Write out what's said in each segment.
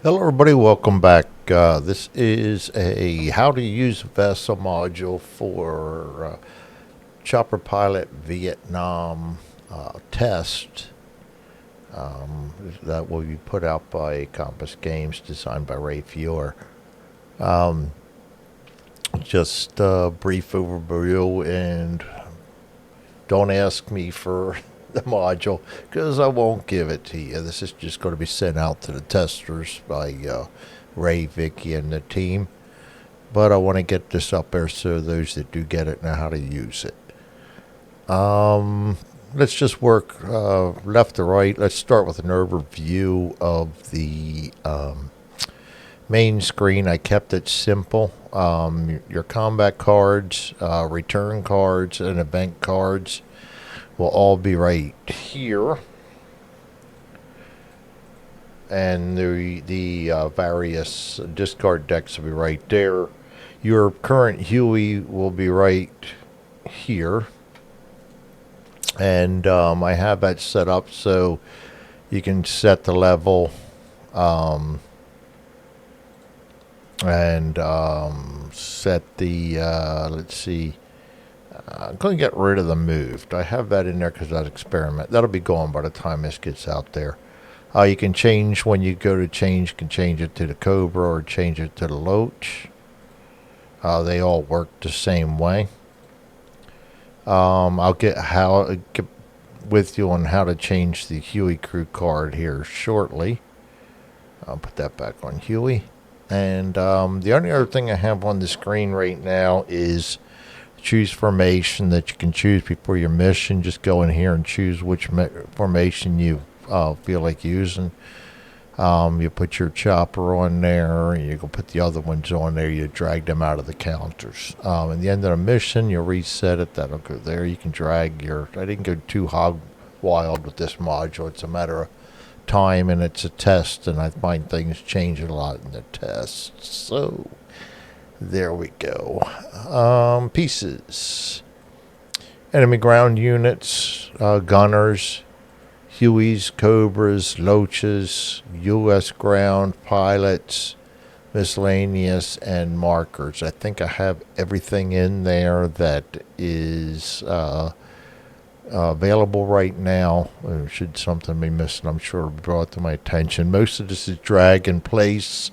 Hello, everybody. Welcome back. This is a how to use vessel module for Chopper Pilot Vietnam test that will be put out by Compass Games, designed by Ray Fior. Just a brief overview, and don't ask me for the module because I won't give it to you. This is just going to be sent out to the testers by Ray, Vicky, and the team. But I want to get this up there so those that do get it know how to use it. Let's just work left to right. Let's start with an overview of the main screen. I kept it simple. Your combat cards, return cards, and event cards will all be right here, and the various discard decks will be right there. Your current Huey will be right here, and I have that set up so you can set the level and set the let's see. I'm going to get rid of the moved. I have that in there because that's experiment. That'll be gone by the time this gets out there. You can change when you go to change. You can change it to the Cobra or change it to the Loach. They all work the same way. I'll get with you on how to change the Huey crew card here shortly. I'll put that back on Huey. And the only other thing I have on the screen right now is choose formation that you can choose before your mission. Just go in here and choose which formation you feel like using. You put your chopper on there, and you can put the other ones on there. You drag them out of the counters. At the end of the mission, you reset it. That'll go there. You can drag your. I didn't go too hog wild with this module. It's a matter of time, and it's a test, and I find things change a lot in the tests. So there we go. Pieces. Enemy ground units, gunners, Hueys, Cobras, Loaches, U.S. ground pilots, miscellaneous, and markers. I think I have everything in there that is available right now. Should something be missing, I'm sure it'll be brought to my attention. Most of this is drag in place.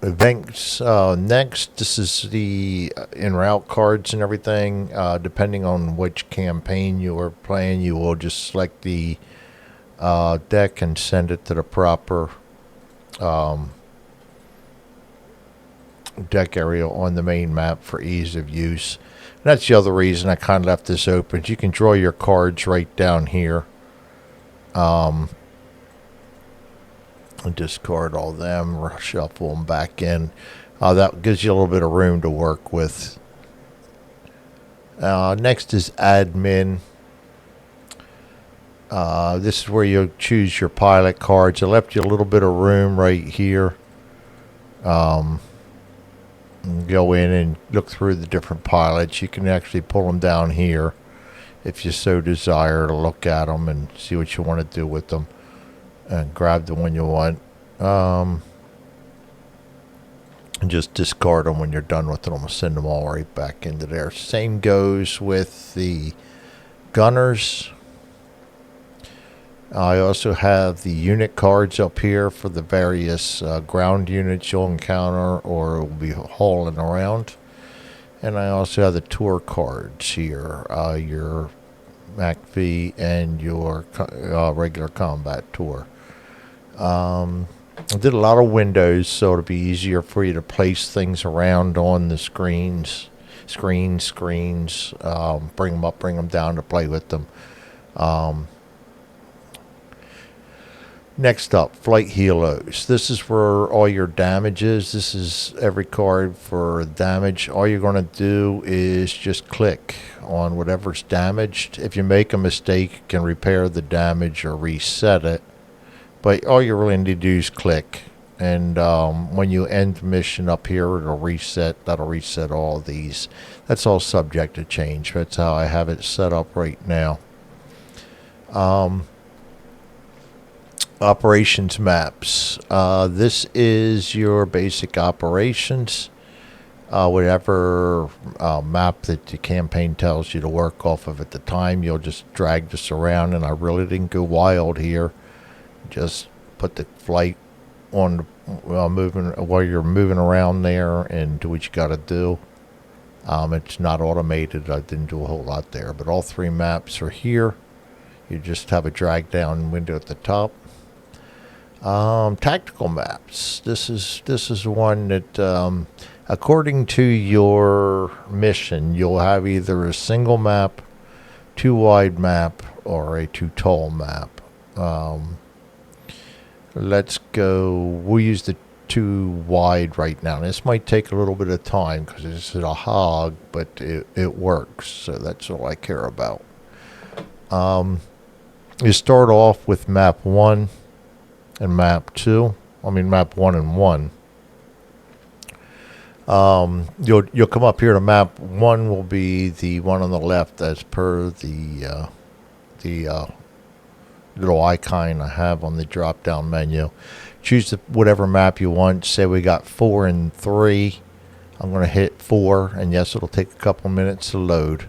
Events next. This is the en route cards and everything. Depending on which campaign you are playing, you will just select the deck and send it to the proper deck area on the main map for ease of use. And that's the other reason I kind of left this open. You can draw your cards right down here. Discard all them, shuffle them back in. That gives you a little bit of room to work with. Next is admin. This is where you choose your pilot cards. I left you a little bit of room right here. Go in and look through the different pilots. You can actually pull them down here if you so desire to look at them and see what you want to do with them. And grab the one you want. And just discard them when you're done with them. Send them all right back into there. Same goes with the gunners. I also have the unit cards up here for the various ground units you'll encounter or will be hauling around. And I also have the tour cards here. Your MACV and your regular combat tour. I did a lot of windows, so it'll be easier for you to place things around on the screens. Bring them up, bring them down to play with them. Next up, Flight Helos. This is where all your damage is. This is every card for damage. All you're going to do is just click on whatever's damaged. If you make a mistake, you can repair the damage or reset it. But all you really need to do is click. And when you end the mission up here, it'll reset. That'll reset all these. That's all subject to change. That's how I have it set up right now. operations maps. This is your basic operations. Whatever map that the campaign tells you to work off of at the time, you'll just drag this around. And I really didn't go wild here. Just put the flight on moving while you're moving around there and do what you got to do. It's not automated. I didn't do a whole lot there, but all three maps are here. You just have a drag down window at the top. Tactical maps. This is one that, according to your mission, you'll have either a single map, too wide map, or a too tall map. Let's go. We'll use the too wide right now. This might take a little bit of time because this is a hog, but it works. So that's all I care about. You start off with map 1 and map 2. I mean map 1 and 1. You'll come up here to map 1 will be the one on the left as per the little icon I have on the drop down menu. Choose whatever map you want. Say we got 4 and 3. I'm going to hit 4, and yes, it'll take a couple minutes to load.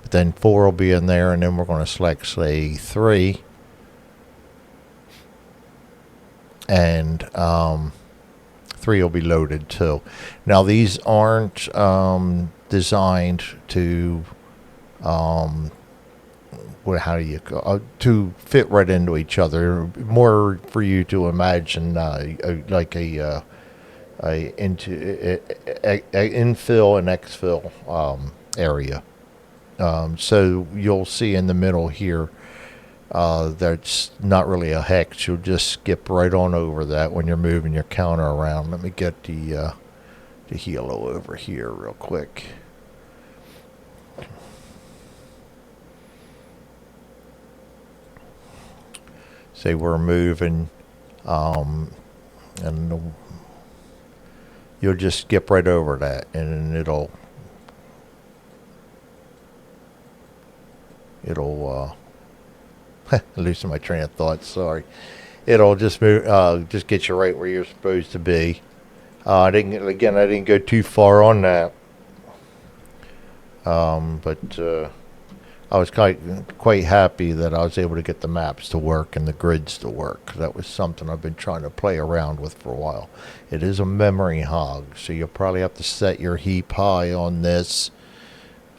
But then 4 will be in there, and then we're going to select, say, 3. And 3 will be loaded too. Now these aren't designed to how do you to fit right into each other. More for you to imagine like a infill and exfill area. So you'll see in the middle here that's not really a hex. You'll just skip right on over that when you're moving your counter around. Let me get the helo over here real quick. Say we're moving, and you'll just skip right over that, and it'll losing my train of thought. Sorry, it'll just move, just get you right where you're supposed to be. I didn't go too far on that, but I was quite happy that I was able to get the maps to work and the grids to work. That was something I've been trying to play around with for a while. It is a memory hog, so you'll probably have to set your heap high on this.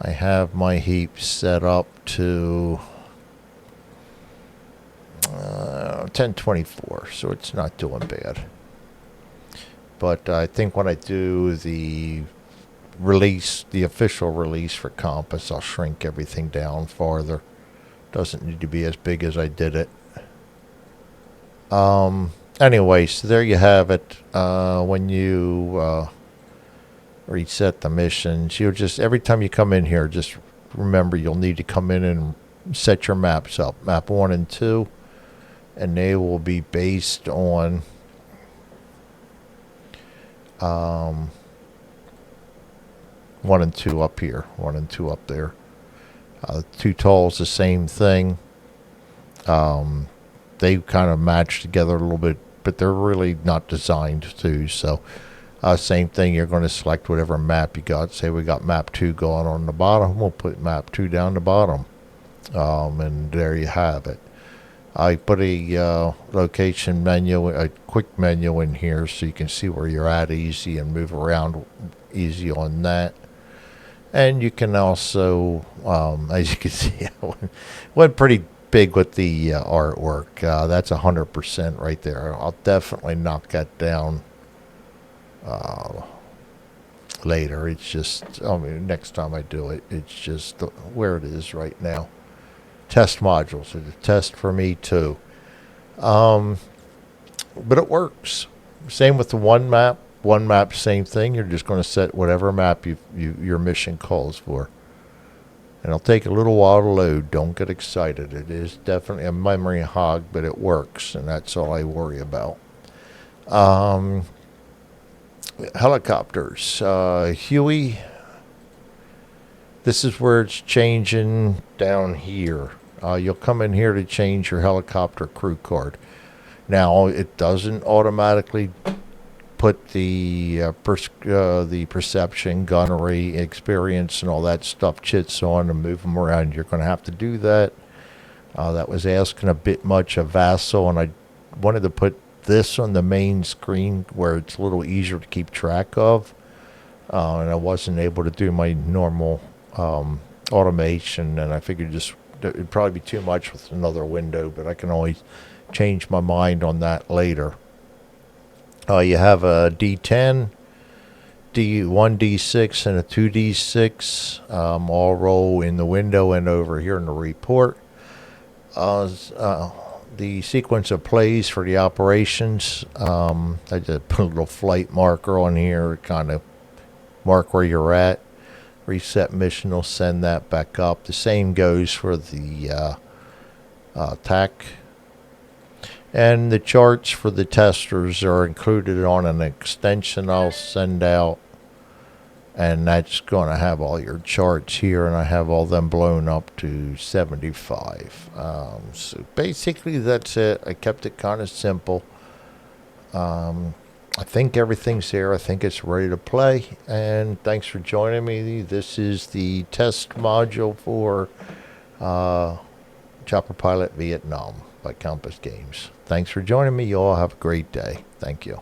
I have my heap set up to 1024, so it's not doing bad. But I think when I do the official release for Compass, I'll shrink everything down farther. Doesn't need to be as big as I did it. Anyway, so there you have it. When you reset the missions, you'll just, every time you come in here, just remember you'll need to come in and set your maps up. Map 1 and 2, and they will be based on 1 and 2 up here, 1 and 2 up there. Too tall is the same thing. They kind of match together a little bit, but they're really not designed to. So same thing, you're going to select whatever map you got. Say we got map 2 going on the bottom, we'll put map 2 down the bottom. And there you have it. I put a location menu, a quick menu in here so you can see where you're at easy and move around easy on that. And you can also, as you can see, went pretty big with the artwork. That's 100% right there. I'll definitely knock that down later. It's just, I mean, next time I do it, it's just where it is right now. Test modules. It's a test for me too. But it works. Same with the one map. One map, same thing. You're just going to set whatever map your mission calls for. And it'll take a little while to load. Don't get excited. It is definitely a memory hog, but it works, and that's all I worry about. Helicopters. Huey. This is where it's changing down here. You'll come in here to change your helicopter crew card. Now it doesn't automatically put the perception, gunnery, experience, and all that stuff chits on and move them around. You're going to have to do that. That was asking a bit much of Vassal, and I wanted to put this on the main screen where it's a little easier to keep track of. And I wasn't able to do my normal automation, and I figured just it'd probably be too much with another window, but I can always change my mind on that later. You have a D10, D1 D6, and a 2 D6 all roll in the window and over here in the report. The sequence of plays for the operations. I just put a little flight marker on here, kind of mark where you're at. Reset mission will send that back up. The same goes for the TAC. And the charts for the testers are included on an extension I'll send out. And that's going to have all your charts here, and I have all them blown up to 75. So basically that's it. I kept it kind of simple. I think everything's there. I think it's ready to play. And thanks for joining me. This is the test module for Chopper Pilot Vietnam by Compass Games. Thanks for joining me. You all have a great day. Thank you.